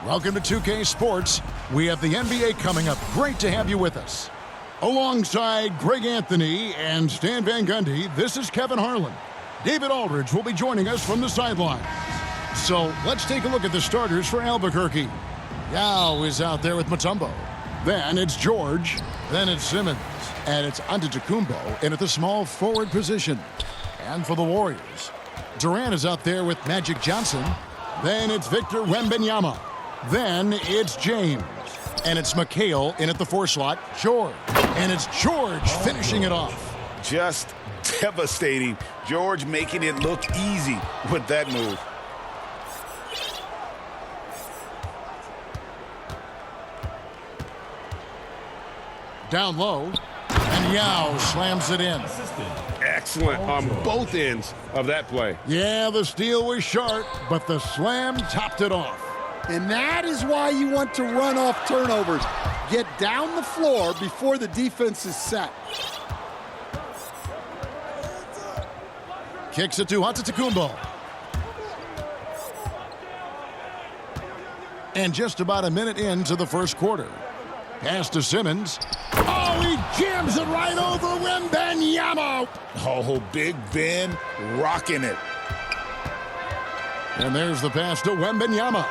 Welcome to 2K Sports. We have the NBA coming up. Great to have you with us. Alongside Greg Anthony and Stan Van Gundy, this is Kevin Harlan. David Aldridge will be joining us from the sidelines. So let's take a look at the starters for Albuquerque. Yao is out there with Mutombo. Then it's George. Then it's Simmons. And it's Antetokounmpo in at the small forward position. And for the Warriors, Durant is out there with Magic Johnson. Then it's Victor Wembanyama. Then it's James. And it's McHale in at the 4 slot, George. And it's George finishing it off. Just devastating. George making it look easy with that move. Down low. And Yao slams it in. Excellent on both ends of that play. Yeah, the steal was sharp, but the slam topped it off. And that is why you want to run off turnovers. Get down the floor before the defense is set. Kicks it to Antetokounmpo. And just about a minute into the first quarter. Pass to Simmons. Oh, he jams it right over Wembanyama. Oh, Big Ben rocking it. And there's the pass to Wembanyama.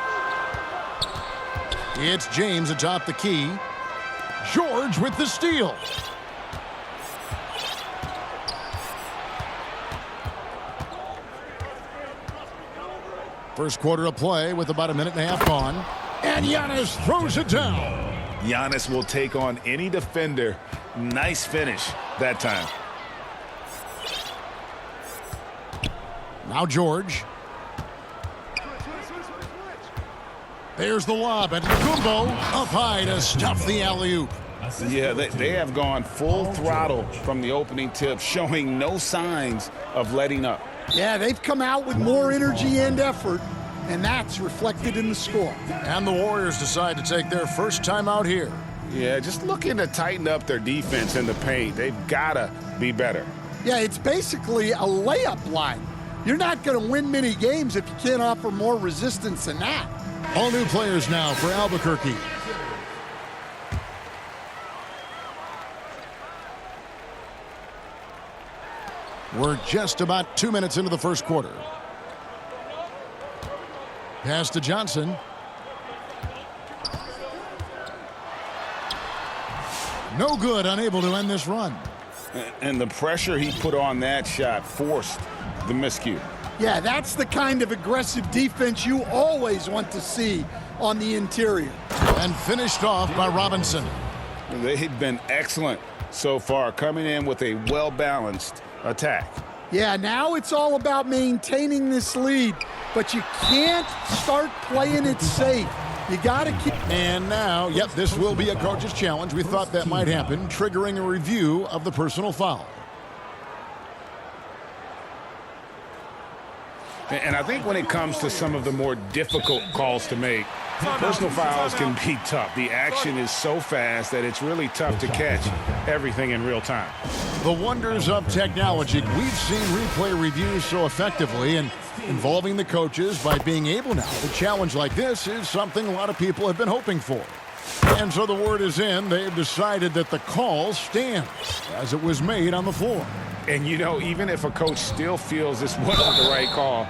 It's James atop the key. George with the steal. First quarter of play with about a minute and a half gone. And Giannis throws it down. Giannis will take on any defender. Nice finish that time. Now George. There's the lob, and Kumbo up high to stuff the alley-oop. Yeah, they have gone full throttle from the opening tip, showing no signs of letting up. Yeah, they've come out with more energy and effort, and that's reflected in the score. And the Warriors decide to take their first time out here. Yeah, just looking to tighten up their defense in the paint. They've got to be better. Yeah, it's basically a layup line. You're not going to win many games if you can't offer more resistance than that. All new players now for Albuquerque. We're just about 2 minutes into the first quarter. Pass to Johnson. No good, unable to end this run. And the pressure he put on that shot forced the miscue. Yeah, that's the kind of aggressive defense you always want to see on the interior. And finished off by Robinson. They've been excellent so far, coming in with a well-balanced attack. Yeah, now it's all about maintaining this lead, but you can't start playing it safe. You got to keep... And now, yep, this will be a coach's challenge. We thought that might happen, triggering a review of the personal foul. And I think when it comes to some of the more difficult calls to make, personal fouls can be tough. The action is so fast that it's really tough to catch everything in real time. The wonders of technology. We've seen replay reviews so effectively, and involving the coaches by being able now to challenge like this is something a lot of people have been hoping for. And so the word is in. They've decided that the call stands as it was made on the floor. And, you know, even if a coach still feels this wasn't the right call,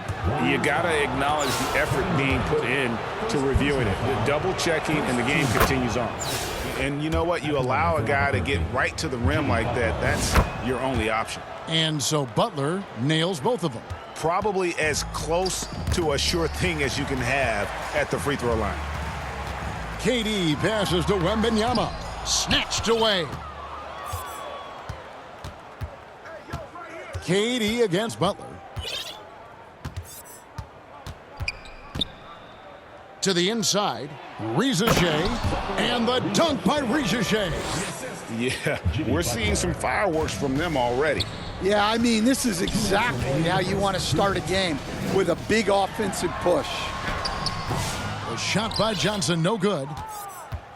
you got to acknowledge the effort being put in to reviewing it. The double-checking, and the game continues on. And you know what? You allow a guy to get right to the rim like that, that's your only option. And so Butler nails both of them. Probably as close to a sure thing as you can have at the free throw line. KD passes to Wembanyama. Snatched away. KD against Butler. To the inside, Rizier, and the dunk by Rizier. Yeah, we're seeing some fireworks from them already. Yeah, I mean, this is exactly how you want to start a game, with a big offensive push. The shot by Johnson, no good.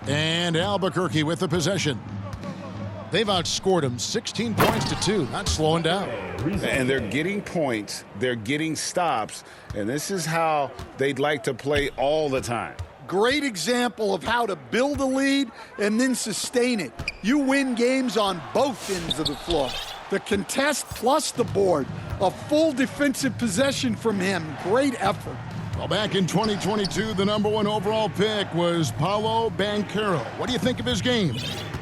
And Albuquerque with the possession. They've outscored them 16 points to 2, not slowing down. And they're getting points, they're getting stops, and this is how they'd like to play all the time. great example of how to build a lead and then sustain it. You win games on both ends of the floor. The contest plus the board. A full defensive possession from him. Great effort. Well, back in 2022, the #1 overall pick was Paolo Banchero. What do you think of his game?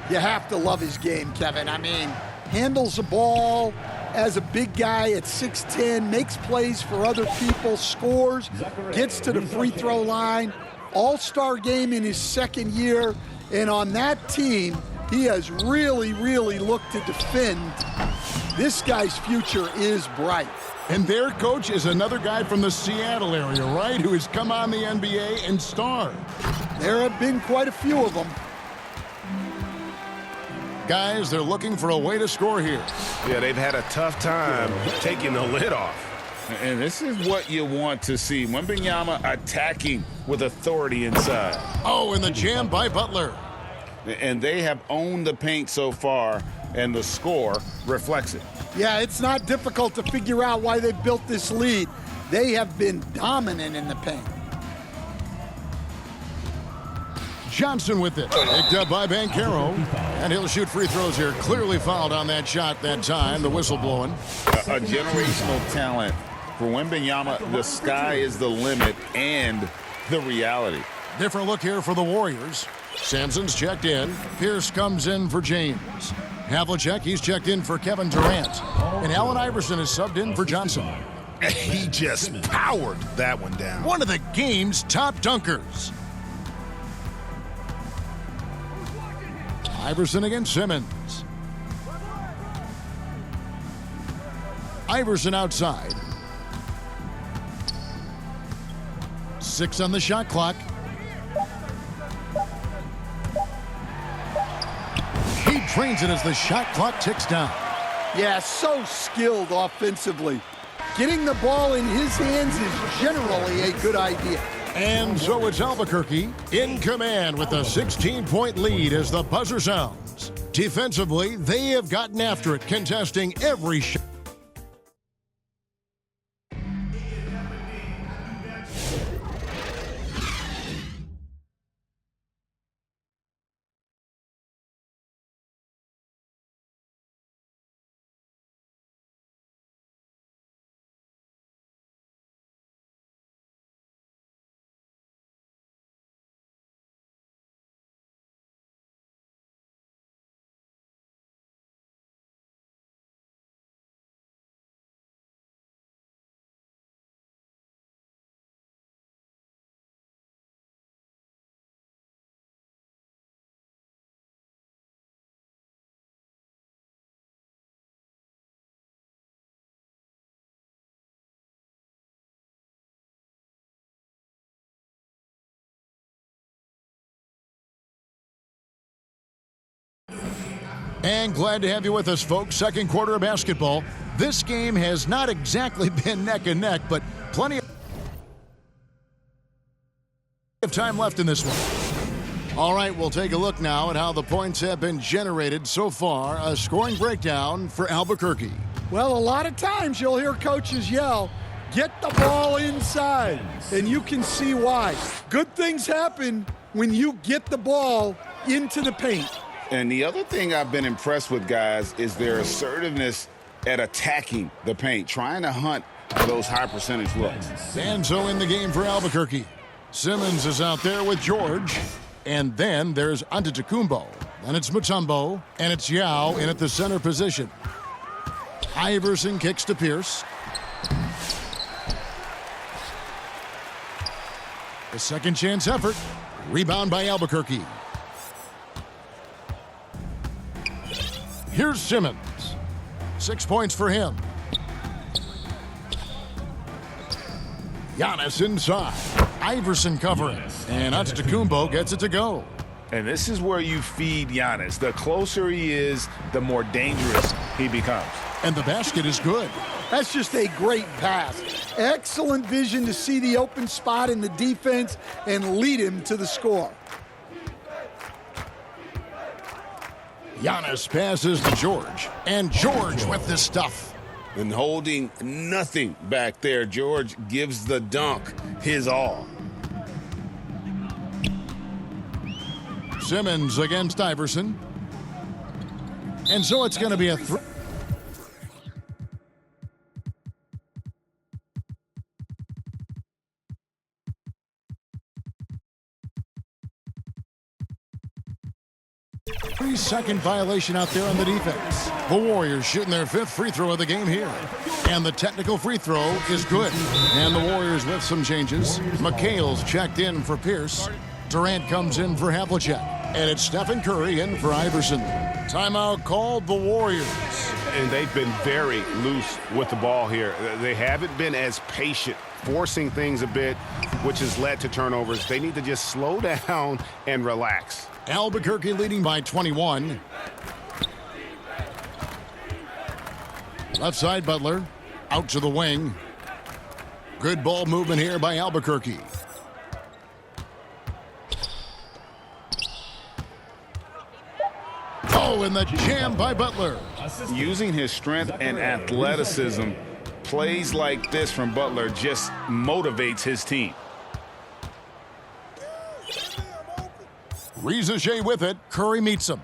You have to love his game, Kevin. I mean, handles the ball as a big guy at 6'10", makes plays for other people, scores, gets to the free throw line. All-star game in his second year. And on that team, he has really, really looked to defend. This guy's future is bright. And their coach is another guy from the Seattle area, right, who has come on the NBA and starred. There have been quite a few of them. Guys, they're looking for a way to score here. Yeah, they've had a tough time taking the lid off. And this is what you want to see. Wembanyama attacking with authority inside. Oh, and the jam by Butler. And they have owned the paint so far, and the score reflects it. Yeah, it's not difficult to figure out why they built this lead. They have been dominant in the paint. Johnson with it. Picked up by Banchero. And he'll shoot free throws here. Clearly fouled on that shot that time. The whistle blowing. A generational talent. For Wembanyama, the sky is the limit and the reality. Different look here for the Warriors. Sampson's checked in. Pierce comes in for James. Havlicek, he's checked in for Kevin Durant. And Allen Iverson is subbed in for Johnson. He just powered that one down. One of the game's top dunkers. Iverson against Simmons. Iverson outside. 6 on the shot clock. He trains it as the shot clock ticks down. Yeah, so skilled offensively. Getting the ball in his hands is generally a good idea. And so it's Albuquerque in command with a 16-point lead as the buzzer sounds. Defensively, they have gotten after it, contesting every shot. And glad to have you with us, folks. Second quarter of basketball. This game has not exactly been neck and neck, but plenty of time left in this one. All right, we'll take a look now at how the points have been generated so far. A scoring breakdown for Albuquerque. Well, a lot of times you'll hear coaches yell, "Get the ball inside," and you can see why. Good things happen when you get the ball into the paint. And the other thing I've been impressed with, guys, is their assertiveness at attacking the paint, trying to hunt for those high percentage looks. And so in the game for Albuquerque, Simmons is out there with George. And then there's Antetokounmpo. And it's Mutombo. And it's Yao in at the center position. Iverson kicks to Pierce. A second chance effort. Rebound by Albuquerque. Here's Simmons. 6 points for him. Giannis inside. Iverson covering. And Antetokounmpo gets it to go. And this is where you feed Giannis. The closer he is, the more dangerous he becomes. And the basket is good. That's just a great pass. Excellent vision to see the open spot in the defense and lead him to the score. Giannis passes to George. And George with the stuff. And holding nothing back there, George gives the dunk his all. Simmons against Iverson. And so it's going to be a 3-second violation out there on the defense. The Warriors shooting their 5th free throw of the game here. And the technical free throw is good. And the Warriors with some changes. McHale's checked in for Pierce. Durant comes in for Havlicek. And it's Stephen Curry in for Iverson. Timeout called the Warriors. And they've been very loose with the ball here. They haven't been as patient, forcing things a bit, which has led to turnovers. They need to just slow down and relax. Albuquerque leading by 21. Left side, Butler. Out to the wing. Good ball movement here by Albuquerque. Oh, and the jam by Butler. Using his strength and athleticism, plays like this from Butler just motivates his team. Reza Shea with it. Curry meets him.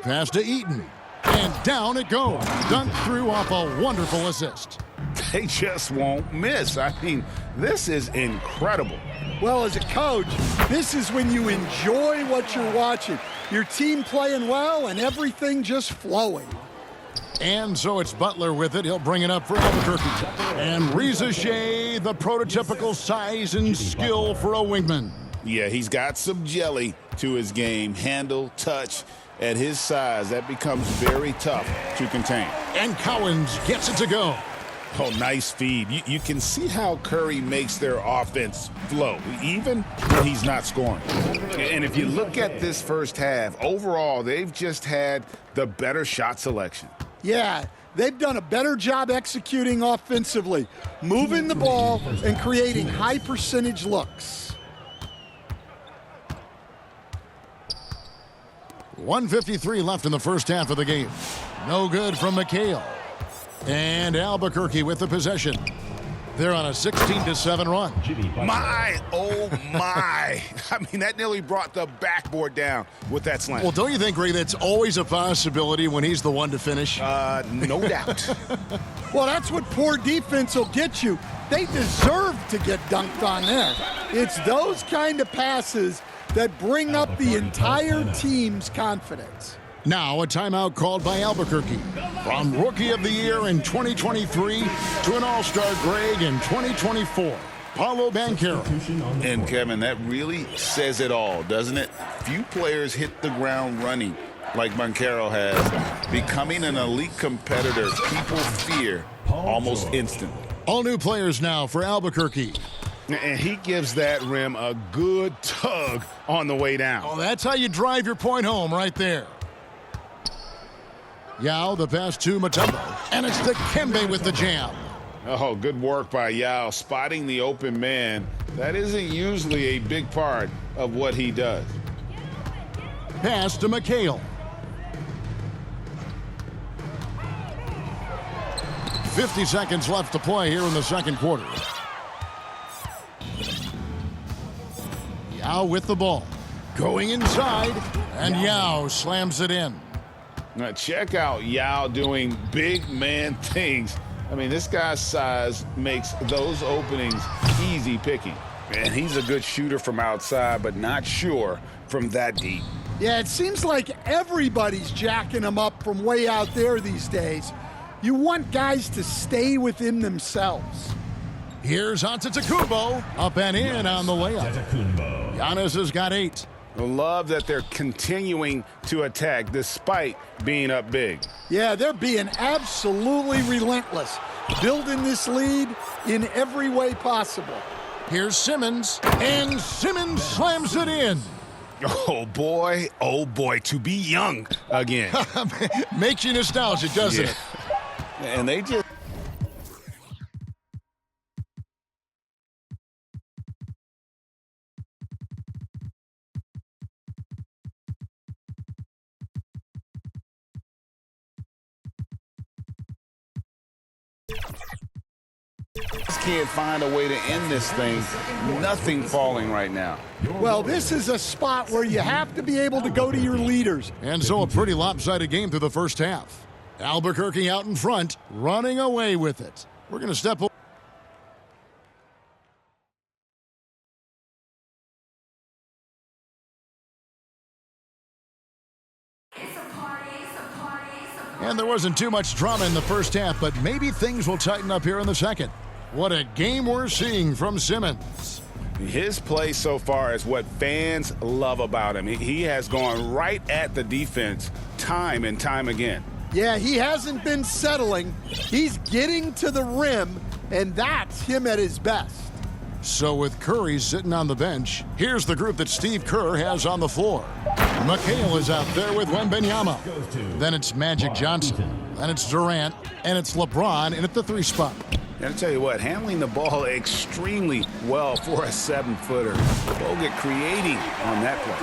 Pass to Eaton. And down it goes. Dunked through off a wonderful assist. They just won't miss. I mean, this is incredible. Well, as a coach, this is when you enjoy what you're watching. Your team playing well and everything just flowing. And so it's Butler with it. He'll bring it up for Albuquerque. And Reza Shea, the prototypical size and skill for a wingman. Yeah, he's got some jelly to his game. Handle, touch. At his size, that becomes very tough to contain. And Cowens gets it to go. Oh, nice feed. You can see how Curry makes their offense flow, even when he's not scoring. And if you look at this first half, overall, they've just had the better shot selection. Yeah, they've done a better job executing offensively, moving the ball and creating high percentage looks. 1:53 left in the first half of the game. No good from McHale. And Albuquerque with the possession. They're on a 16-7 run. My, oh my. I mean, that nearly brought the backboard down with that slam. Well, don't you think, Ray, that's always a possibility when he's the one to finish? No doubt. Well, that's what poor defense will get you. They deserve to get dunked on there. It's those kind of passes that bring up the entire team's confidence. Now a timeout called by Albuquerque. From Rookie of the Year in 2023 to an All-Star Greg in 2024, Paolo Banchero. And, Kevin, that really says it all, doesn't it? Few players hit the ground running like Banchero has, becoming an elite competitor people fear almost instantly. All new players now for Albuquerque. And he gives that rim a good tug on the way down. Oh, that's how you drive your point home right there. Yao, the pass to Mutombo. And it's Dikembe with the jam. Oh, good work by Yao, spotting the open man. That isn't usually a big part of what he does. Pass to McHale. 50 seconds left to play here in the second quarter. Yao with the ball. Going inside, and Yao slams it in. Now check out Yao doing big man things. I mean, this guy's size makes those openings easy picking. And he's a good shooter from outside, but not sure from that deep. Yeah, it seems like everybody's jacking him up from way out there these days. You want guys to stay within themselves. Here's Antetokounmpo, up and in on the layup. Giannis has got 8. I love that they're continuing to attack despite being up big. Yeah, they're being absolutely relentless, building this lead in every way possible. Here's Simmons, and Simmons slams it in. Oh boy, to be young again. Makes you nostalgic, doesn't it? And they just... Just can't find a way to end this thing. Nothing falling right now. Well, this is a spot where you have to be able to go to your leaders. And so a pretty lopsided game through the first half. Albuquerque out in front, running away with it. We're going to step away. And there wasn't too much drama in the first half, but maybe things will tighten up here in the second. What a game we're seeing from Simmons. His play so far is what fans love about him. He has gone right at the defense time and time again. Yeah, he hasn't been settling. He's getting to the rim, and that's him at his best. So with Curry sitting on the bench, here's the group that Steve Kerr has on the floor. McHale is out there with Wembanyama. Then it's Magic Johnson. Then it's Durant. And it's LeBron in at the 3 spot. And I'll tell you what, handling the ball extremely well for a 7-footer. Bogut creating on that play.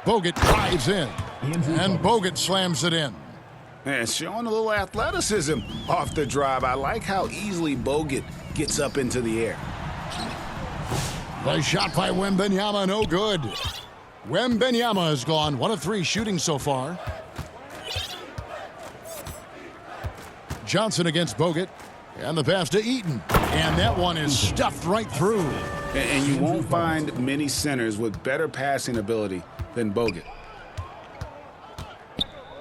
Bogut drives in. And Bogut slams it in. And showing a little athleticism off the drive. I like how easily Bogut gets up into the air. The shot by Wembanyama, no good. Wembanyama has gone 1 of 3 shooting so far. Johnson against Bogut. And the pass to Eaton. And that one is stuffed right through. And you won't find many centers with better passing ability than Bogut.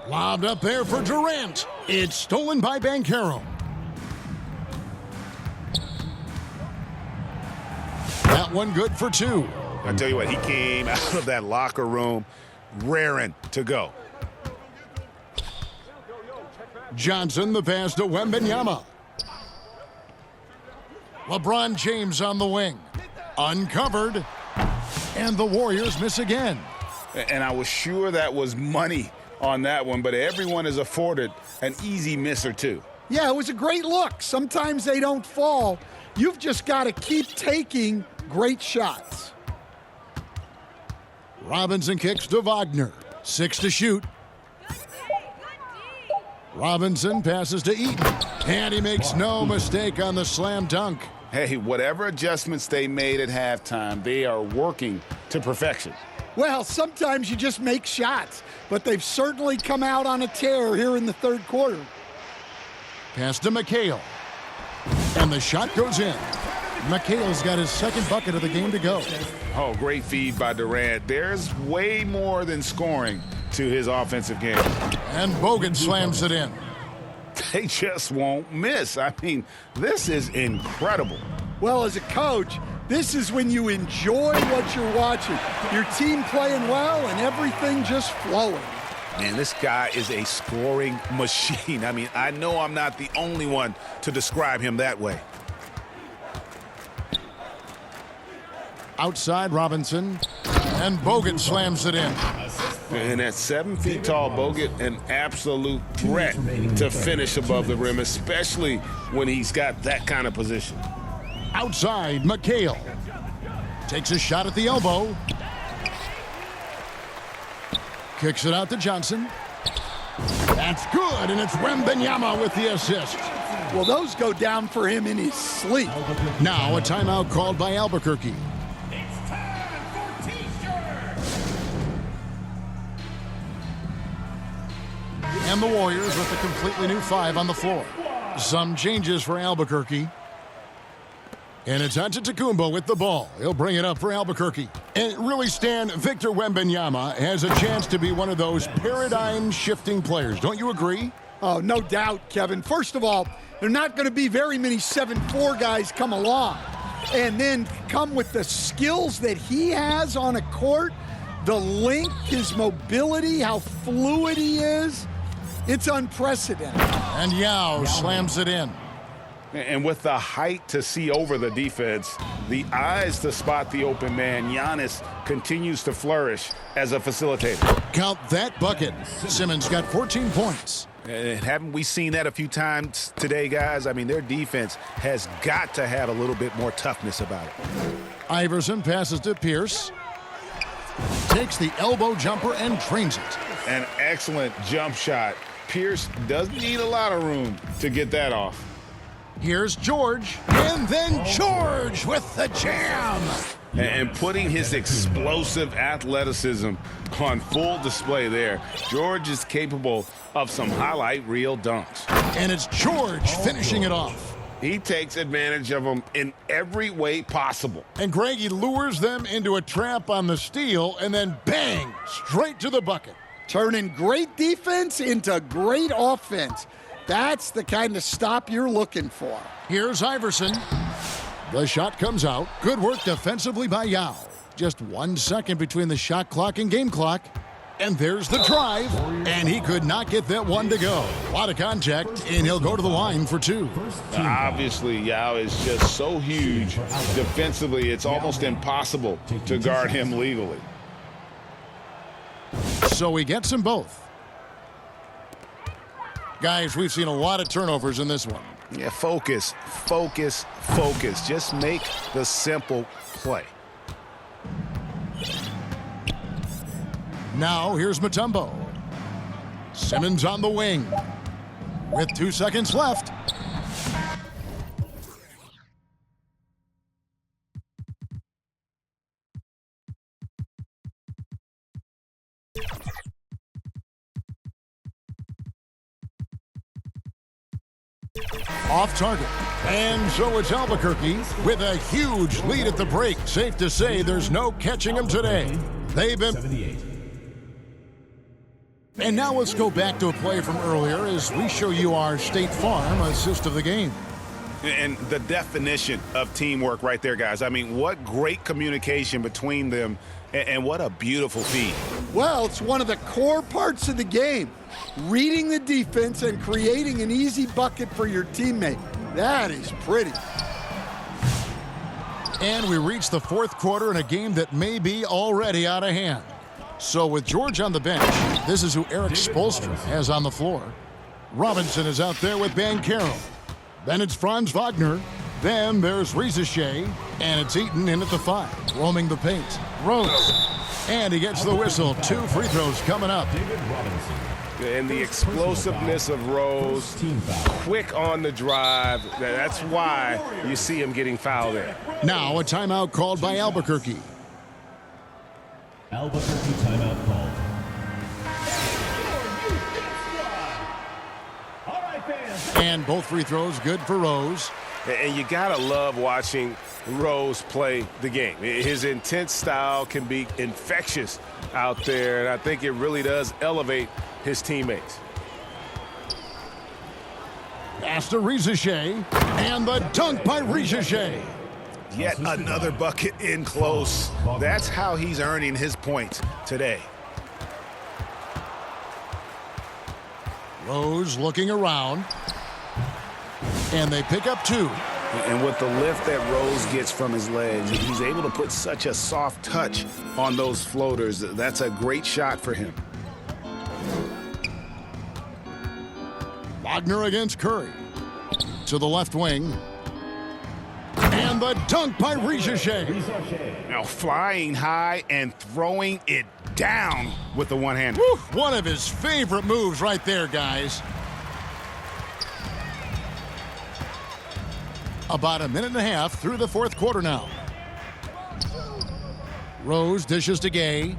Lobbed up there for Durant. It's stolen by Banchero. That one good for 2. I tell you what, he came out of that locker room raring to go. Johnson, the pass to Wembanyama. LeBron James on the wing. Uncovered. And the Warriors miss again. And I was sure that was money on that one, but everyone is afforded an easy miss or two. Yeah, it was a great look. Sometimes they don't fall. You've just got to keep taking great shots. Robinson kicks to Wagner. 6 to shoot. Robinson passes to Eaton. And he makes no mistake on the slam dunk. Hey, whatever adjustments they made at halftime, they are working to perfection. Well, sometimes you just make shots, but they've certainly come out on a tear here in the third quarter. Pass to McHale. And the shot goes in. McHale's got his second bucket of the game to go. Oh, great feed by Durant. There's way more than scoring to his offensive game. And Bogut slams it in. They just won't miss. I mean, this is incredible. Well, as a coach, this is when you enjoy what you're watching. Your team playing well and everything just flowing. Man, this guy is a scoring machine. I mean, I know I'm not the only one to describe him that way. Outside Robinson. And Bogut slams it in. And at 7 feet tall, Bogut, an absolute threat to finish above the rim, especially when he's got that kind of position. Outside, McHale. Takes a shot at the elbow. Kicks it out to Johnson. That's good, and it's Wembanyama with the assist. Well, those go down for him in his sleep. Now a timeout called by Albuquerque. And the Warriors with a completely new 5 on the floor. Some changes for Albuquerque. And it's Antetokounmpo with the ball. He'll bring it up for Albuquerque. And really, Stan, Victor Wembanyama has a chance to be one of those paradigm-shifting players. Don't you agree? Oh, no doubt, Kevin. First of all, there are not going to be very many 7'4" guys come along. And then come with the skills that he has on a court, the length, his mobility, how fluid he is. It's unprecedented. And Yao slams it in. And with the height to see over the defense, the eyes to spot the open man, Giannis continues to flourish as a facilitator. Count that bucket. Simmons got 14 points. And haven't we seen that a few times today, guys? I mean, their defense has got to have a little bit more toughness about it. Iverson passes to Pierce. Takes the elbow jumper and drains it. An excellent jump shot Pierce doesn't need a lot of room to get that off. Here's George, and then George with the jam. And putting his explosive athleticism on full display there. George is capable of some highlight reel dunks. And it's George finishing it off. He takes advantage of them in every way possible. And Greg, he lures them into a trap on the steal, and then bang, straight to the bucket. Turning great defense into great offense. That's the kind of stop you're looking for. Here's Iverson. The shot comes out. Good work defensively by Yao. Just 1 second between the shot clock and game clock. And there's the drive. And he could not get that one to go. A lot of contact, and he'll go to the line for 2. Obviously, Yao is just so huge. Defensively, it's almost impossible to guard him legally. So he gets them both. Guys, we've seen a lot of turnovers in this one. Yeah, focus, focus, focus. Just make the simple play. Now here's Mutombo. Simmons on the wing. With 2 seconds left. Off target. And so it's Albuquerque with a huge lead at the break. Safe to say there's no catching them today. They've been... 78. And now let's go back to a play from earlier as we show you our State Farm assist of the game. And the definition of teamwork right there, guys. I mean, what great communication between them, and what a beautiful feed. Well, it's one of the core parts of the game. Reading the defense and creating an easy bucket for your teammate. That is pretty. And we reach the fourth quarter in a game that may be already out of hand. So with George on the bench, this is who Eric Spoelstra has on the floor. Robinson is out there with Banchero. Then it's Franz Wagner. Then there's Reza Shea. And it's Eaton in at the 5, roaming the paint. Rose. And he gets the whistle. 2 free throws coming up. And the explosiveness of Rose, quick on the drive. That's why you see him getting fouled there. Now a timeout called by Albuquerque. Albuquerque timeout called. And both free throws good for Rose. And you gotta love watching Rose play the game. His intense style can be infectious out there, and I think it really does elevate his teammates. Pass to Reza Shea. And the dunk by Reza Shea. Yet another bucket in close. That's how he's earning his points today. Rose looking around. And they pick up 2. And with the lift that Rose gets from his legs, he's able to put such a soft touch on those floaters. That's a great shot for him. Wagner against Curry. To the left wing. And the dunk by Reza Shea. Now flying high and throwing it down with the one-hander. One of his favorite moves right there, guys. About a minute and a half through the fourth quarter now. Rose dishes to Gay.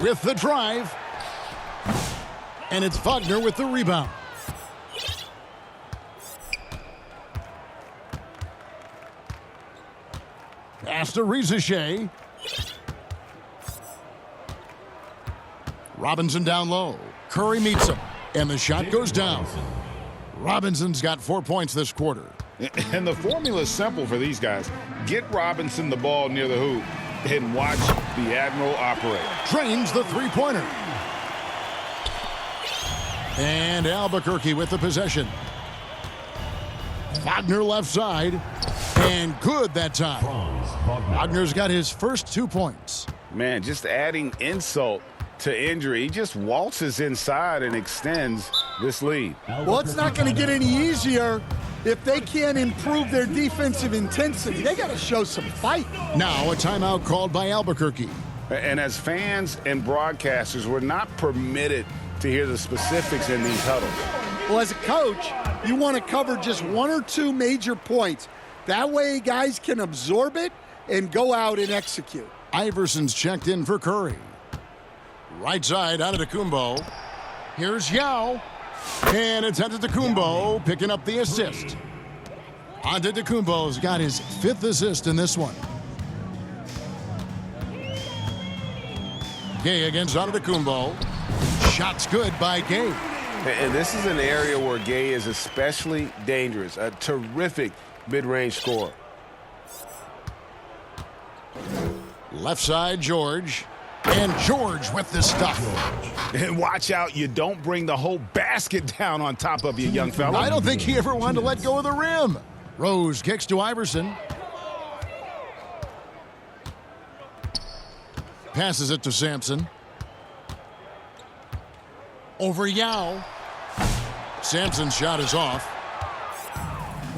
With the drive. And it's Wagner with the rebound. Pass to Reza Shea. Robinson down low. Curry meets him. And the shot goes down. Robinson's got 4 points this quarter. And the formula is simple for these guys. Get Robinson the ball near the hoop and watch the Admiral operate. Drains the three-pointer. And Albuquerque with the possession. Wagner left side. And good that time. Wagner's got his first 2 points. Man, just adding insult to injury. He just waltzes inside and extends this lead. Well, it's not going to get any easier if they can't improve their defensive intensity. They got to show some fight. Now a timeout called by Albuquerque. And as fans and broadcasters, we're not permitted to hear the specifics in these huddles. Well, as a coach, you want to cover just one or two major points. That way guys can absorb it and go out and execute. Iverson's checked in for Curry. Right side out of Antetokounmpo. Here's Yao. And it's Antetokounmpo picking up the assist. Antetokounmpo's got his 5th assist in this one. Gay against Antetokounmpo. Shot's good by Gay. And this is an area where Gay is especially dangerous. A terrific mid-range scorer. Left side, George. And George with the stuff. And watch out, you don't bring the whole basket down on top of you, young fella. I don't think he ever wanted to let go of the rim. Rose kicks to Iverson. Passes it to Sampson. Over Yao. Sampson's shot is off.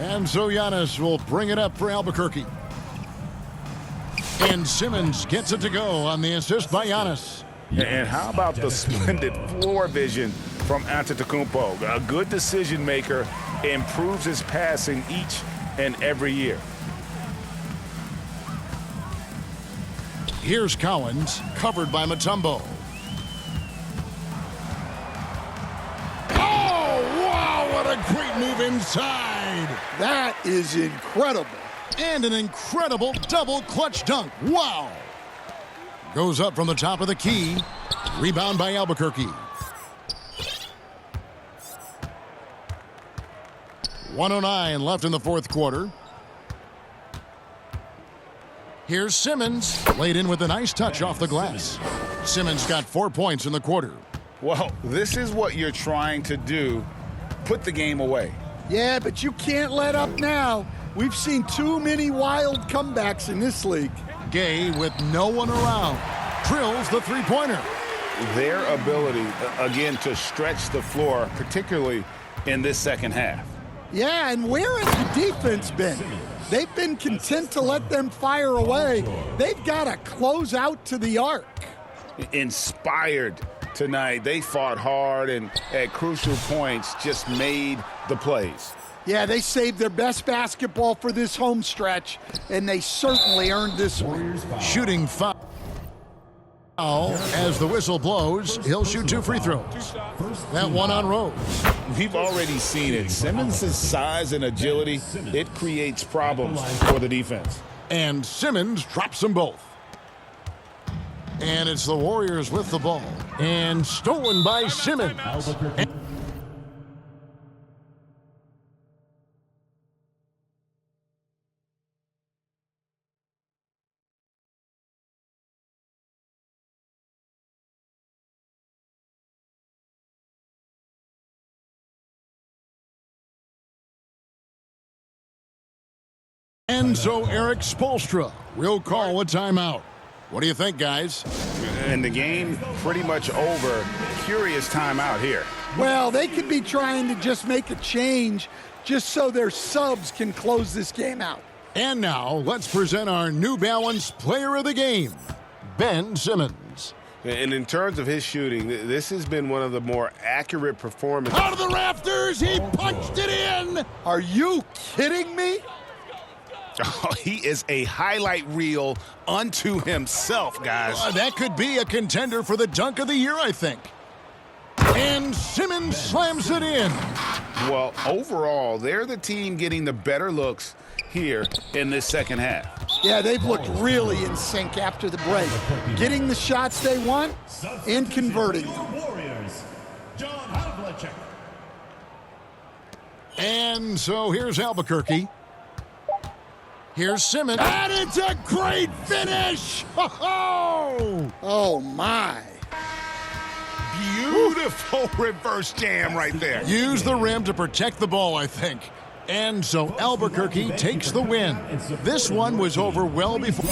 And so Giannis will bring it up for Albuquerque. And Simmons gets it to go on the assist by Giannis. And how about the splendid floor vision from Antetokounmpo? A good decision maker, improves his passing each and every year. Here's Collins, covered by Mutombo. Oh, wow, what a great move inside. That is incredible. And an incredible double clutch dunk. Wow. Goes up from the top of the key. Rebound by Albuquerque. 1:09 left in the 4th quarter. Here's Simmons. Laid in with a nice touch off the glass. Simmons got 4 points in the quarter. Well, this is what you're trying to do. Put the game away. Yeah, but you can't let up now. We've seen too many wild comebacks in this league. Gay, with no one around, drills the three-pointer. Their ability, again, to stretch the floor, particularly in this second half. Yeah, and where has the defense been? They've been content to let them fire away. They've got to close out to the arc. Inspired tonight. They fought hard and at crucial points just made the plays. Yeah, they saved their best basketball for this home stretch, and they certainly earned this one. Shooting foul. As the whistle blows, he'll shoot 2 free throws. That one on Rose. We've already seen it. Simmons' size and agility, it creates problems for the defense. And Simmons drops them both. And it's the Warriors with the ball. And stolen by Simmons. And so Eric Spoelstra will call a timeout. What do you think, guys? And the game pretty much over. Curious timeout here. Well, they could be trying to just make a change just so their subs can close this game out. And now let's present our New Balance player of the game, Ben Simmons. And in terms of his shooting, this has been one of the more accurate performances. Out of the rafters, he punched it in. Are you kidding me? Oh, he is a highlight reel unto himself, guys. That could be a contender for the dunk of the year, I think. And Simmons slams it in. Well, overall, they're the team getting the better looks here in this second half. Yeah, they've looked really in sync after the break. Getting the shots they want and converting them. And so here's Albuquerque. Here's Simmons. And it's a great finish! Oh, my. Beautiful reverse jam right there. Use the rim to protect the ball, I think. And so Albuquerque takes the win. This one was over well before.